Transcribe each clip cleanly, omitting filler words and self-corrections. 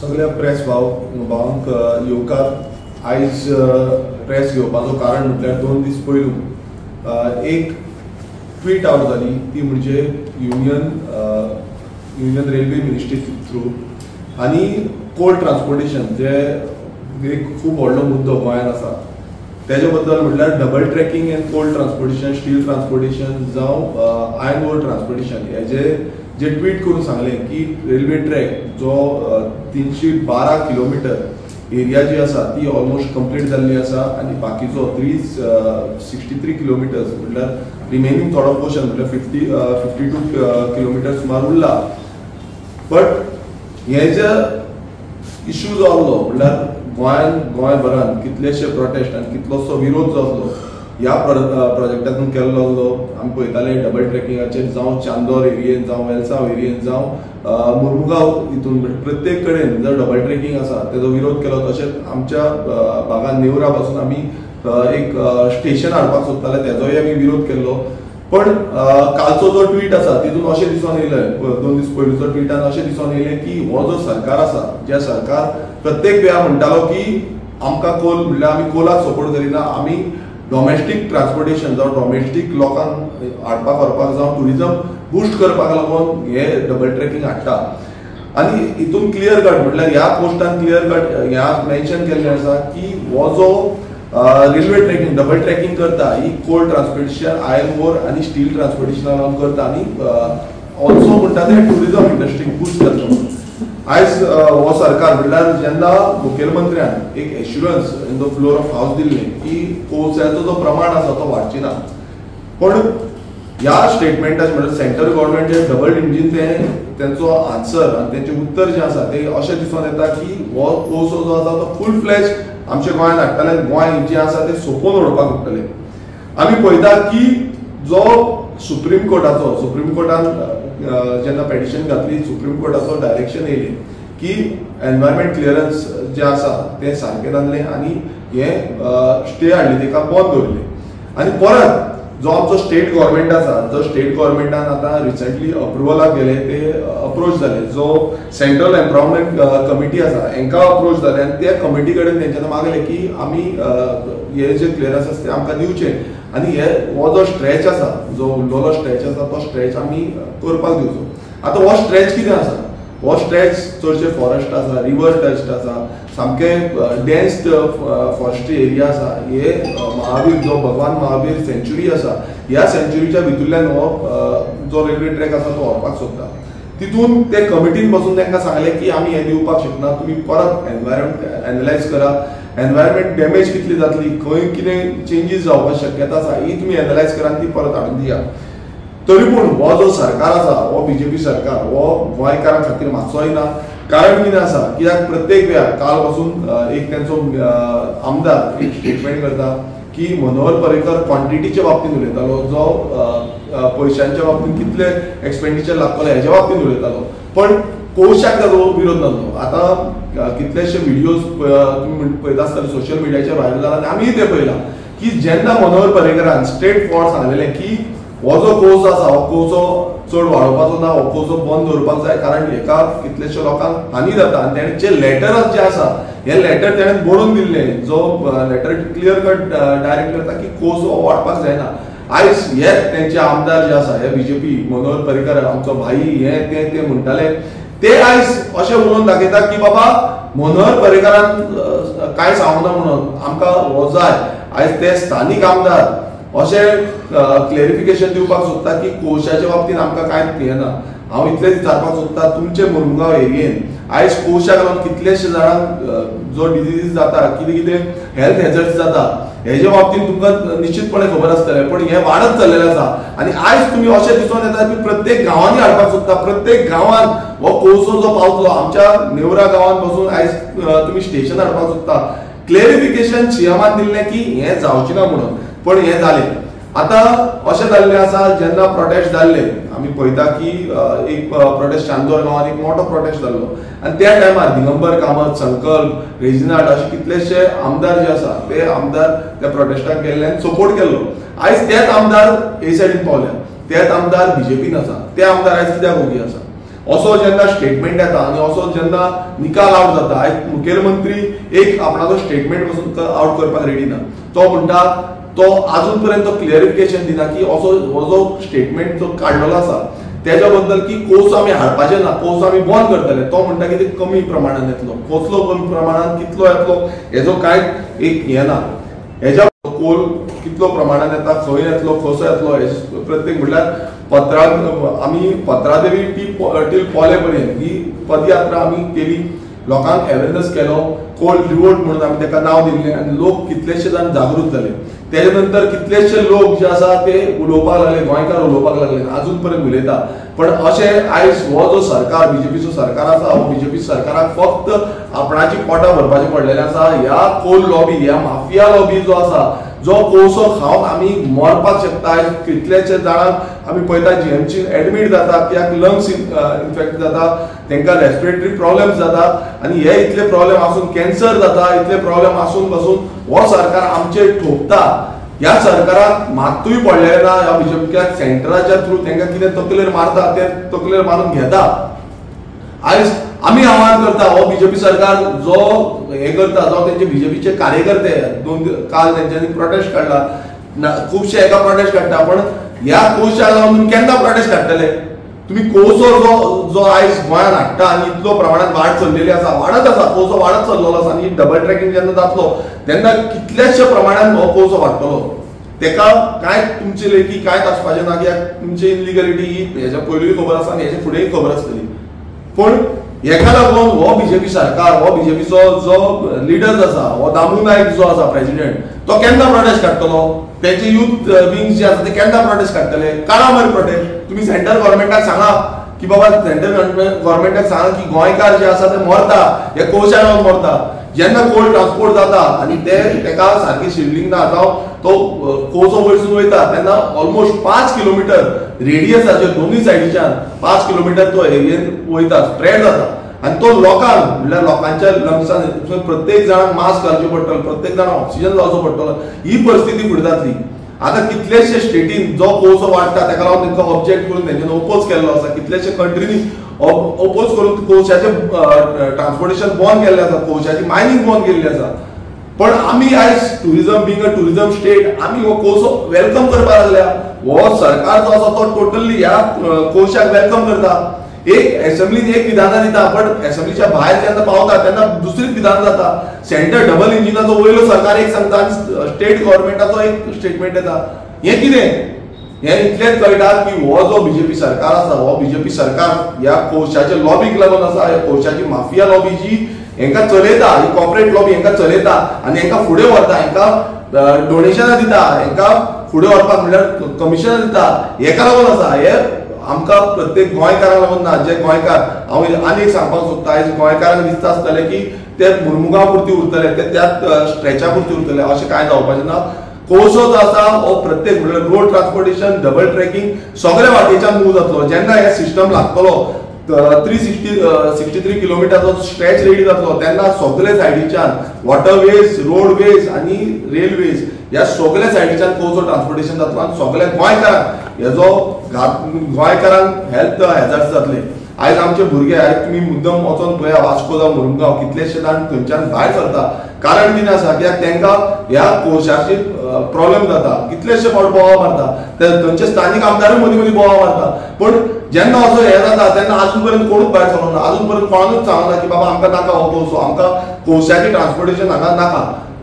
सगळ्या प्रेस भावांक येवकार आयज प्रेस घेवपाचो कारण म्हटल्यार 2 दीस पयलू एक ट्वीट आवट जाली ती म्हणजे युनियन रेल्वे मिनिस्ट्री थ्रू आनी कोल ट्रान्सपोर्टेशन जे एक खूब व्हडलो मुद्दो गोंयांत आसा तेजे बद्दल म्हटल्यार double tracking and coal transportation steel transportation जावं आयर्न ओर ट्रान्सपोर्टेशन हेजे जे ट्वीट करून सांगले की रेल्वे ट्रॅक जो 312 किलोमिटर एरिया जी आसा ती ऑलमोस्ट कंप्लीट जाल्ली आसा आनी बाकीचो 63 किलोमिटर्स म्हटल्यार रिमेनिंग थोडो पोर्शन म्हटल्यार 52 किलोमिटर सुमार उरला. बट हे जे इश्यू जो आसलो म्हटल्यार गोंयभरान कितलेशे प्रोटेस्ट आनी कितलोसो विरोध जो आसलो ह्या प्रोजेक्टातून केल्लो आसलो. आमी पळयताले डबल ट्रॅकिंगाचेर जावं चांदोर एरियेन जावं वेलसांव एरियेन जावं मुरमुगांव हितून प्रत्येक कडेन जर डबल ट्रॅकिंग आसा तेजो विरोध केलो. तशेंच आमच्या भागान नेवरा पासून आमी एक स्टेशन हाडपाक सोदताले तेजोय आमी विरोध केल्लो. पण कालचो जो ट्वीट आसा तितून अशें दिसून येयलें 2 दीस पयलींचो ट्विटान अशें दिसून येयलें की हो जो सरकार आसा जे सरकार प्रत्येक वेळा म्हणटालो की आमकां कोल म्हणल्यार आमी कोलाक सपोर्ट करिना आमी डॉमेस्टीक ट्रान्सपोर्टेशन जावं डॉमेस्टीक लोकांक हाडपाक व्हरपाक जावं टुरिजम बुस्ट करपाक लागून हे डबल ट्रॅकिंग हाडटा. आनी हितून क्लियर कट म्हटल्यार ह्या पोस्टान क्लियर कट ह्या मेन्शन केल्लें आसा की हो जो रेल्वे ट्रॅकिंग डबल ट्रॅकिंग करता ही कोल ट्रान्सपोर्टेशन आयर्न ओर आनी स्टील ट्रान्सपोर्टेशना लागून करता आनी ऑल्सो म्हणटा ते टुरिजम इंडस्ट्रीक बूस्ट करता. आयज हो सरकार म्हटल्यार जेन्ना मुखेलमंत्र्यान एक assurance in the floor of हावस दिल्लें की कोळशाचो जो प्रमाण आसा तो वाडची ना. पण ह्या स्टेटमेंटाचे म्हटल्यार सेंट्रल गव्हर्मेंट जे डबल इंजीन तेंचो आन्सर आनी तेंचें उत्तर जें आसा तें अशें दिसून येता की हो कोळसो जो आसा तो फूल फ्लॅज आमच्या गोंयांत हाडटले. गोंय जें आसा तें सोंपोवन उडोवपाक सोदतले. आमी पळयता की जो सुप्रीम कोर्टान जेन्ना पेटिशन घातली सुप्रीम कोर्टाचो डायरेक्शन येयलें की एनवायरमेंट क्लियरन्स जे आसा तें सारकें जाल्लें आनी हें स्टे हाडली तेका बंद दवरलें. आनी परत जो आमचो स्टेट गव्हर्मेंट आसा जो स्टेट गव्हर्मेंटान आतां रिसंटली अप्रुवलाक गेले ते अप्रोच जाले जो सेंट्रल एम्प्लॉयमेंट कमिटी आसा हांकां अप्रोच जाले आनी त्या कमिटी कडेन तेंच्यांनी मागलें की आमी हे जे क्लियरन्स आसा ते आमकां दिवचे आनी हो जो स्ट्रेच आसा जो उरलेलो स्ट्रेच आसा तो स्ट्रेच आमी करपाक दिवचो. आतां हो स्ट्रेच कितें आसा हो स्ट्रेच चडशे फॉरेस्ट आसा रिवर टच्ड आसा सामकें डेन्स फॉरेस्ट्री एरिया आसा. हे महावीर जो भगवान महावीर सेंच्युरी आसा ह्या सेंच्युरीच्या भितरल्यान हो जो रेल्वे ट्रॅक आसा तो व्हरपाक सोदता. तितून ते कमिटीन बसून तांकां सांगलें की आमी हें दिवपाक शकना तुमी परत एनवायरमेंट एनालायज करा एनवायरमेंट डॅमेज कितली जातली खंय कितें चेंजीस जावपाची शक्यता आसा ही तुमी एनालायज करा आनी ती परत हाडून दिया. तरी पूण हो जो सरकार आसा हो बीजेपी सरकार हो गोंयकारां खातीर मातसोय ना. कारण कितें आसा कित्याक प्रत्येक वेळार काल पासून एक तेंचो आमदार एक स्टेटमेंट करता की मनोहर पर्रीकर क्वॉन्टिटीच्या बाबतींत उलयतालो जो पयशांच्या बाबतींत कितले एक्सपेंडिचर लागतले हेच्या बाबतींत उलयतालो. पण कोळशाक ताजो विरोध नासलो. आतां कितलेशे व्हिडियोज तुमी पळयता आसतले सोशल मिडियाचेर व्हायरल जाला आनी आमीय ते पळयला की जेन्ना मनोहर पर्रीकरान स्ट्रेट फॉर्ड सांगलेलें की हो जो कोळसो आसा हो कोळसो चड वाडोवपाचो ना हो कोळसो बंद दवरपाक जाय कारण हेका कितलेशे लोकांक हानी जाता. आनी तेणें जे लेटर जे आसा हे लेटर तेणें बरोवन दिल्लें जो लेटर क्लियर कट डायरेक्ट करता की कोळसो वाडपाक जायना. आयज हे तेंचे आमदार जे आसा हे बीजेपी मनोहर पर्रीकर आमचो भाई हे ते म्हणटाले ते आयज अशें उलोवन दाखयता की बाबा मनोहर पर्रीकरान कांय सांगना म्हणून आमकां हो जाय. आयज ते स्थानीक आमदार अशें क्लेरिफिकेशन दिवपाक सोदता की कोळशाच्या बाबतींत आमकां कांय हें ना. हांव इतलेंच विचारपाक सोदता तुमचे मुरमुगांव एरियेन आयज कोळशाक लागून कितलेशे जाणांक जो डिजीज जाता कितें कितें हेल्थ हॅजर्ड्स जाता हेच्या बाबतींत तुमकां निश्चितपणे खबर आसतलें. पण हें वाडत चल्लेलें आसा आनी आयज तुमी अशें दिसून येता की प्रत्येक गांवांनी हाडपाक सोदता. प्रत्येक गांवांत हो कोळसो जो पावतलो आमच्या नेवरा गांवांत बसून आयज तुमी स्टेशन हाडपाक सोदता. क्लेरिफिकेशन सीएमान दिल्लें की हें जावचें ना म्हणून पण हें जालें. आतां अशें जाल्लें आसा जेन्ना प्रोटेस्ट जाल्ले आमी पळयता की एक प्रोटेस्ट चांदोर गांवांत एक मोठो प्रोटेस्ट जाल्लो आनी त्या टायमार दिगंबर कामत संकल्प रेजिनाल्ड अशे कितलेशे आमदार जे आसा ते आमदार त्या प्रोटेस्टाक गेल्ले आनी सपोर्ट केल्लो. आयज तेच आमदार हे सायडीन पावल्या तेच आमदार बीजेपीन आसा ते आमदार आयज कित्याक ओगी आसा. असो जेन्ना स्टेटमेंट येता आनी असो जेन्ना निकाल आउट जाता, आयज मुखेलमंत्री एक आपणाचो स्टेटमेंट पासून आउट करपाक रेडी ना. तो म्हणटा तो अजून पर्यंत क्लियरिफिकेशन दिना की असो हो जो स्टेटमेंट जो काडलेलो आसा त्याच्या बद्दल की कोर्स आमी हाडपाचे ना, कोर्स आमी बंद करतले. तो म्हणटा की ते कमी प्रमाणात येतलो, कसलो कमी प्रमाणात कितलो येतलो हेजो कांय एक हे ना. हेच्या कोल कितलो प्रमाणात येता, खंय येतलो, कसो येतलो, प्रत्येक म्हणल्यार आमी पत्रादेवी टील पोले पर्यंत ही पदयात्रा आमी केली, लोकांक अवेरनेस केलो, कोल रिवोल्ट म्हणून आमी ताका नांव दिल्लें आनी लोक कितलेशे जाण जागृत जाले. तेजे नंतर कितलेशे लोक जे आसा ते उलोवपाक लागले, गोंयकार उलोवपाक लागले, अजून पर्यंत उलयता. पण अशें आयज हो जो सरकार बीजेपीचो सरकार आसा, हो बीजेपी सरकाराक फक्त आपणाची पोटां भरपाचें पडलेलें आसा. ह्या कोल लॉबी, ह्या माफिया लॉबी जो आसा, जो कोळसो खावन आमी मरपाक शकता. कितलेशे जाणांक आमी पळयता जीएमसी एडमीट जाता, कित्याक लंग्स इन्फेक्ट जाता, तांकां रेस्पिरेटरी प्रॉब्लेम्स जाता. आनी हे इतले प्रॉब्लेम आसून कॅन्सर जाता, इतले प्रॉब्लेम आसून पासून हो सरकार आमचेर ठोकता. ह्या सरकाराक मातूय पडलेलें ना. ह्या बीजेपी सेंटराच्या थ्रू तांकां कितें तकलेर मारता ते तकलेर मारून घेता. आयज आमी आव्हान करता, हो बीजेपी सरकार जो हे करता, जो तेंचे बीजेपीचे कार्यकर्ते काल तेंच्यांनी प्रोटेस्ट काडला, खुबशे एका प्रोटेस्ट काडटा, पण ह्या कोळशा लागून तुमी केन्ना प्रोटेस्ट काडटले? तुम्ही कोळसो जो आयज गोंयांत हाडटा आनी इतलो प्रमाणात वाड चल्लेली आसा, वाडत आसा, कोळसो वाडत चल्लेलो आसा. आनी डबल ट्रॅकिंग जेन्ना जातलो तेन्ना कितलेशे प्रमाणात हो कोळसो वाडटलो. तेका कांय तुमचे लेखी कांयच आसपाचें ना, कित्याक तुमची इनलिगलिटी ही हेच्या पयलींय खबर आसा आनी हेच्या फुडेंय खबर आसतली. पण हेका लागून हो बीजेपी सरकार, हो बीजेपीचो जो लिडर आसा, हो दामू नायक जो आसा प्रेसिडेंट, तो केन्ना प्रोटेस्ट काडटलो? तेंचे यूथ विंग्स जे आसा ते केन्ना प्रोटेस्ट काडटले? काडा मरे प्रोटेस्ट. तुम्ही सेंट्रल गव्हर्मेंटाक सांगा की बाबा, सेंट्रल गव्हर्मेंटाक सांगा की गोंयकार जे आसा ते मरता, हे कोळशा लागून मरता. जेन्ना कोल ट्रान्सपोर्ट जाता आनी तेका सारकी शिल्डिंग ना जावं तो कोळसो वयरसून वयता तेन्ना ऑलमोस्ट 5 किलोमीटर रेडियसाचेर दोनूय सायडीच्यान 5 किलोमीटर तो एरियेन वयता, स्प्रेड जाता. आनी तो लोकांक म्हणल्यार लोकांच्या लंग्सान प्रत्येक जाणांक मास्क घालचें पडटलें, प्रत्येक जाणांक ऑक्सिजन लावचो पडटलो. ही परिस्थिती फुडें जातली. आता कितलेशे स्टेटीन जो कोळसो वाडटा ताका लागून तांकां ऑब्जेक्ट करून तेंच्यानी ओपोज केल्लो आसा. कितलेशे कंट्रीनी ओपोज करून कोळशाचें ट्रान्सपोर्टेशन बंद केल्लें आसा, कोळशाची मायनिंग बंद केल्ली आसा. पण आमी आयज tourism being a tourism state आमी हो कोळसो वेलकम करपाक लागल्या. हो सरकार जो आसा तो टोटली ह्या कोळशाक वेलकम करता. एक असेंब्लीन एक विधानां दिता, बट असेंब्लीच्या भायर जेन्ना पावता तेन्ना दुसरीच विधान जाता. सेंटर डबल इंजिनाचो वयलो सरकार एक सांगता आनी स्टेट गव्हर्मेंटाचो एक स्टेटमेंट येता. हें कितें? हें इतलेंच कळटा की हो जो बीजेपी सरकार आसा, हो बीजेपी सरकार ह्या कोळशाच्या लॉबीक लागून आसा. ह्या कोळशाची माफिया लॉबी जी हांकां चलयता, ही कॉर्पोरेट लॉबी हांकां चलयता आनी हांकां फुडें व्हरता, हांकां डोनेशनां दिता, हांकां फुडें व्हरपाक म्हणल्यार कमिशनां दिता. हेका लागून आसा. हे आमकां प्रत्येक गोंयकाराक लागून ना. जे गोंयकार, हांव आनी एक सांगपाक सोदता, आयज गोंयकारांक दिसता आसतलें की ते मुरमुगांव पुरती उरतले, ते त्याच स्ट्रेचा पुरती उरतले. अशें कांय जावपाचें ना. कोळसो जो आसा हो प्रत्येक म्हणल्यार रोड ट्रान्सपोर्टेशन, डबल ट्रॅकिंग सगळ्या वाटेच्यान मूव जातलो. जेन्ना हे सिस्टम लागतलो 363 किलोमिटरचो स्ट्रेच रेडी जातलो तेन्ना सगळे सायडीच्यान वॉटरवेज, रोडवेज आनी रेल्वेज ह्या सगळ्या सायडीच्यान कोळसो ट्रान्सपोर्टेशन जातलो आनी सगळ्या गोंयकारांक हेजो गोंयकारांक हेल्थ हॅजार्ड्स जातले. आयज आमचे भुरगे, आयज तुमी मुद्दम वचोन पळया वास्को जावं मुरमुगांव, कितलेशे जाण थंयच्यान भायर सरता. कारण कितें आसा, कित्याक तांकां ह्या कोळशाची प्रॉब्लेम जाता. कितलेशे फावट बोवाळ मारता, थंयचे स्थानीक आमदारूय मदीं मदीं बोवाळ मारता. पण जेन्ना असो हे जाता तेन्ना अजून पर्यंत कोणूच भायर सरोना, अजून पर्यंत कोणानूच सांगना की बाबा आमकां नाका हो कोळसो, आमकां कोळशाची ट्रान्सपोर्टेशन हांगा नाका.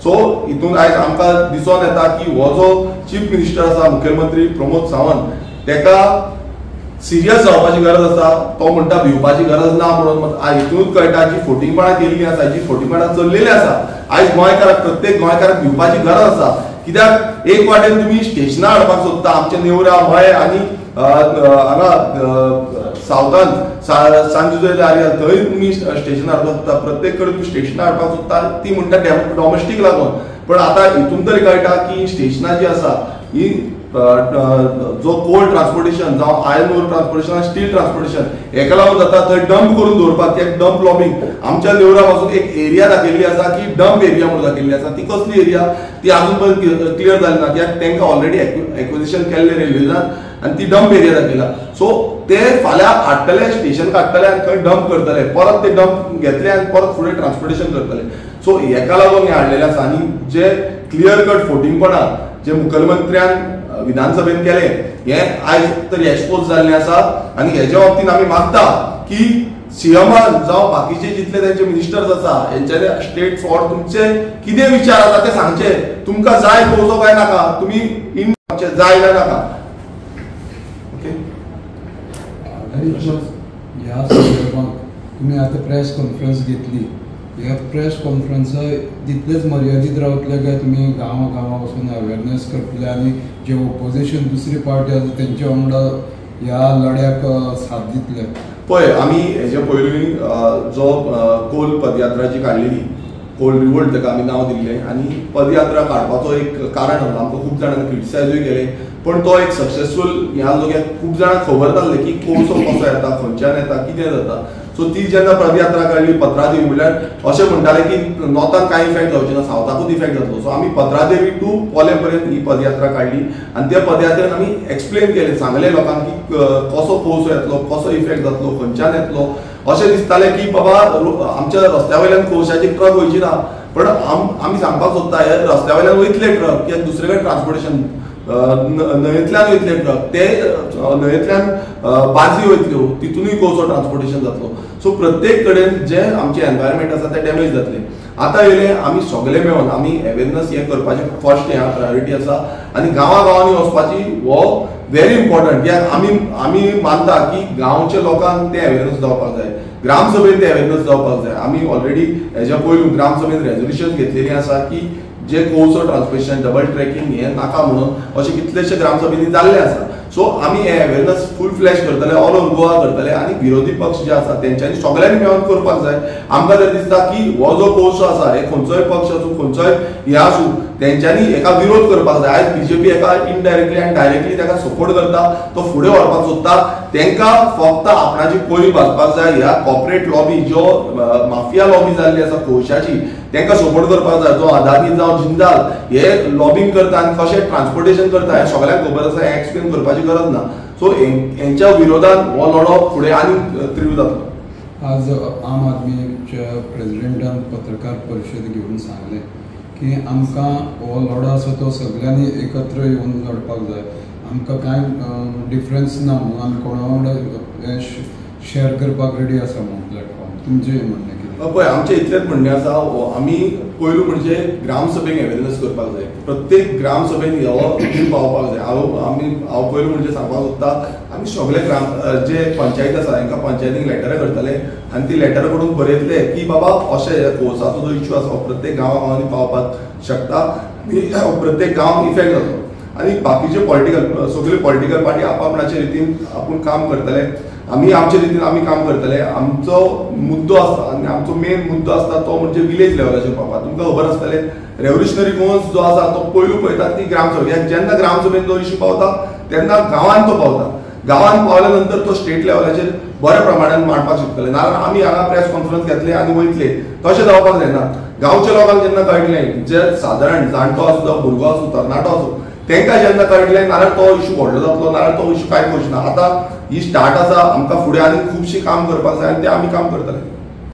सो हितून आयज आमकां दिसून येता की हो जो चीफ मिनिस्टर आसा, मुखेलमंत्री प्रमोद सावंत, ताका सिरियस जावपाची गरज आसा. तो म्हणटा भिवपाची गरज ना म्हणून. हितून कळटा की फोटिंगपणां केल्ली आसा, जी फोटिंगपणां चल्लेली आसा. आयज गोंयकाराक, प्रत्येक गोंयकाराक भिवपाची गरज आसा. कित्याक एक वाटेन तुमी स्टेशनां हाडपाक सोदता, आमचे नेवरा, मये आनी हांगा सावथान सांजुजे आर्या, थंय तुमी स्टेशनां हाडपाक सोदता. प्रत्येक कडेन तुमी स्टेशनां हाडपाक सोदता, ती म्हणटा डॉमेस्टीक लागून. पण आतां हितून तरी कळटा की स्टेशनां जी आसा ही जो कोल ट्रान्सपोर्टेशन जावं आयर्न ओर ट्रान्सपोर्टेशन आनी स्टील ट्रान्सपोर्टेशन हेका लागून जाता. थंय डंप करून दवरपाक, एक डंप लॉबींग आमच्या नेवरा पासून एक एरिया दाखयल्ली आसा की डंप एरिया म्हणून दाखयल्ली आसा. ती कसली एरिया ती अजून पर्यंत क्लियर जाली ना, कित्याक तांकां ऑलरेडी एक्विजिशन केल्लें रेल्वेजान आनी ती डंप एरिया दाखयला. सो ते फाल्यां हाडटले स्टेशन काडटले आनी थंय डंप करतले, परत ते डंप घेतले आनी परत फुडें ट्रान्सपोर्टेशन करतले. सो हेका लागून हे हाडलेले आसा. आनी जे क्लियर कट फोटिंगपणां जे मुखेलमंत्र्यान विधानसभेन केले हे आयज तरी एक्सपोज जाल्ले आसा. आनी हेच्या बाबतींत आमी मागता की सीएमान जावं बाकीचे जितले तांचे मिनिस्टर्स आसा हेंच्यानी स्ट्रेट फॉरवर्ड तुमचे कितें विचार आसा ते सांगचे. तुमकां जाय पोवचो काय नाका, तुमी इन जाय काय नाका. ओके, ह्या संदर्भात तुम्ही आता प्रेस कॉन्फरन्स घेतली. ह्या प्रेस कॉन्फरन्स तितलेच मर्यादीत रावतले काय तुम्ही गांवा वचून अवेअरनेस करतले आनी जे ओपोजिशन दुसरी पार्टी आसा तेंच्या वांगडा ह्या लढ्याक साथ दितले? पळय, आमी हेजे पयलीं जो कोल पदयात्रा जी काडलेली, कोल रिवोल्ट ताका आमी नांव दिल्लें, आनी पदयात्रा काडपाचो एक कारण आसा. आमकां खूब जाणांनी क्रिटिसायजूय केलें, पण तो एक सक्सेसफूल ह्या लोकांक खूब जाणांक खबर नासलें की कोसो कसो येता, खंयच्यान येता, कितें जाता. सो ती जेन्ना पदयात्रा काडली पत्रादेवी, म्हळ्यार अशें म्हणटाले की नॉर्थान कांय इफेक्ट जावचे ना, सावथाकूच इफेक्ट जातलो. सो आमी पत्रादेवी टू पोले पर्यंत ही पदयात्रा काडली आनी त्या पदयात्रेन आमी एक्सप्लेन केलें, सांगलें लोकांक की कसो कोसो येतलो, कसो इफेक्ट जातलो, खंयच्यान येतलो. अशें दिसतालें की बाबा आमच्या रस्त्या वयल्यान कोळशाची ट्रक वयची ना, पण आमी सांगपाक सोदता हे रस्त्या वयल्यान वयतले ट्रक, कित्याक दुसरे कडेन ट्रान्सपोर्टेशन न्हंयेंतल्यान वयतले ट्रक, ते न्हंयेंतल्यान बार्जी वयतल्यो, तितूनय कोळसो ट्रान्सपोर्टेशन जातलो. सो प्रत्येक कडेन जे आमचे एनवायरमेंट आसा ते डॅमेज जातले. आतां येयले आमी सगळे मेळून आमी अवेरनेस हे करपाचें फर्स्ट हें प्रायोरिटी आसा. आनी गांवांनी वचपाची हो व्हेरी इम्पॉर्टंट, कित्याक आमी मानता की गांवच्या लोकांक ते अवेरनेस जावपाक जाय, ग्रामसभेन ते अवेरनेस जावपाक जाय. आमी ऑलरेडी हेज्या पयलू ग्रामसभेन रेजोल्युशन घेतलेली आसा की जे कोळसो ट्रान्सपोर्टेशन डबल ट्रॅकिंग हे नाका म्हणून अशे कितलेशे ग्रामसभेनी जाल्ले आसा. सो आमी हे अवेरनेस फूल फ्लॅश करतले, ऑल ओव्हर गोवा करतले. आनी विरोधी पक्ष जे आसा तेंच्यांनी सगळ्यांनी मेळून करपाक जाय. आमकां तर दिसता की हो जो कोळसो आसा हे खंयचोय पक्ष आसूं, खंयचोय हे आसूं, तेंच्यांनी हेका विरोध करपाक जाय. आयज बीजेपी हेका इनडायरेक्टली आनी डायरेक्टली ताका सपोर्ट करता, तो फुडें व्हरपाक सोदता. तेंकां फक्त आपणाची पोळी भाजपाक जाय. ह्या कॉर्पोरेट लॉबी ज्यो माफिया लॉबी जाल्ली आसा कोळशाची, तेंकां सपोर्ट करपाक जाय. जो अदानी जावं जिंदाल हे लॉबिंग करता आनी कशें ट्रान्सपोर्टेशन करता हें सगळ्यांक खबर आसा, हें एक्सप्लेन करपाची गरज ना. सो हेंच्या विरोधात हो लढो फुडें आनी तीव्र जातलो. आज आम आदमीच्या प्रेसिडेंटान पत्रकार परिशद घेवन सांगलें की आमकां हो लढो आसा तो सगळ्यांनी एकत्र येवन लडपाक जाय. आमकां कांय डिफरन्स ना म्हणून आमी कोणा वांगडा शेअर करपाक रेडी आसा म्हणून प्लॅटफॉर्म. तुमचें म्हणणें कितें? पळय, आमचें इतलेंच म्हणणें आसा. आमी पयलू म्हणजे ग्रामसभेक अवेरनेस करपाक जाय. प्रत्येक ग्रामसभेन हो पावपाक जाय. हांव पयलू म्हणजे सांगपाक सोदता, आमी सगळे जे पंचायत आसा तांकां पंचायतीक लेटरां करतले आनी ती लेटरां करून बरयतले की बाबा अशें कोळसाचो जो इश्यू आसा प्रत्येक गांवांनी पावपाक शकता, प्रत्येक गांव इफेक्ट जातलो. आनी बाकीचे सगळे पॉलिटिकल पार्टी आपापणाचे रितीन आपूण काम करतले. आमी आमचे रितीन आमी काम करतले. आमचो मुद्दो आसता आनी आमचो मेन मुद्दो आसता तो म्हणजे विलेज लेवलाचेर पावपाक. तुमकां खबर आसतलें रेव्होल्युशनरी गोवन्स जो आसा तो पयलू पळयतात ती ग्रामसभेक. जेन्ना ग्रामसभेन जो इश्यू पावता तेन्ना गांवांत तो पावता. गांवांत पावल्या नंतर तो स्टेट लेवलाचेर बऱ्या प्रमाणान मांडपाक शकतले. नाजाल्यार आमी हांगा प्रेस कॉन्फरन्स घेतले आनी वयतले, तशें जावपाक जायना. गांवच्या लोकांक जेन्ना कळटलें, जे सादारण जाणटो आसूं जावं भुरगो आसूं तरणाटो आसूं, तांकां जेन्ना कळटलें, नाल्यार तो इश्यू व्हडलो जातलो, नाल्यार तो इश्यू कांय करचना. आतां ही स्टार्ट आसा. आमकां फुडें आनी खुबशीं काम करपाक जाय आनी तें आमी काम करतले.